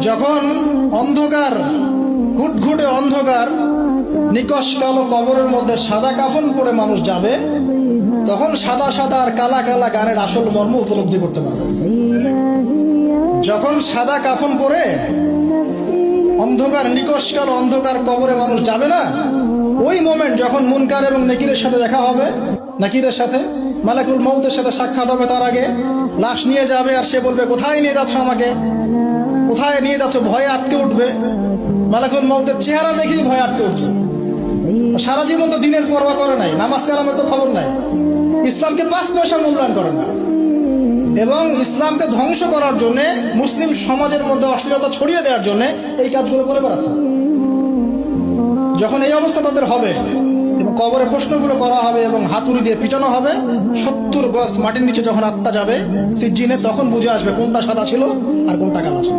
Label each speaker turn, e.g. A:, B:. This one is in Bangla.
A: যখন অন্ধকার, ঘুটঘুটে অন্ধকার, নিকশ কালো কবরের মধ্যে সাদা কাফন পরে মানুষ যাবে, তখন সাদা সাদা আর কালা কালা গানের আসল মর্ম উপলব্ধি করতে পারবে। যখন সাদা কাফন পরে অন্ধকার, নিকশ কালো অন্ধকার কবরে মানুষ যাবে না, ওই মোমেন্ট যখন মুনকার এবং নেকিরের সাথে দেখা হবে, নাকিরের সাথে মালাকুল মউতের সাথে সাক্ষাৎ হবে, তার আগে লাশ নিয়ে যাবে আর সে বলবে, কোথায় নিয়ে যাচ্ছ আমাকে, কোথায় নিয়ে যাচ্ছ? ভয়ে আটকে উঠবে। মালাকুল মউতের চেহারা দেখেই ভয়ে আটকে উঠবে। সারা জীবন তো দিনের পরোয়া করে নাই, নামাজ কালামের তো খবর নাই, ইসলামকে 5 পয়সার মূল্যায়ন করে না, এবং ইসলামকে ধ্বংস করার জন্য, মুসলিম সমাজের মধ্যে অশ্লীলতা ছড়িয়ে দেওয়ার জন্য এই কাজগুলো করে বেড়াচ্ছে। যখন এই অবস্থা তাদের হবে এবং কবরে প্রশ্নগুলো করা হবে এবং হাতুড়ি দিয়ে পিটানো হবে, 70 গজ মাটির নিচে যখন আত্মা যাবে সিজ্জিনে, তখন বুঝে আসবে কোনটা সাদা ছিল আর কোনটা কালো ছিল।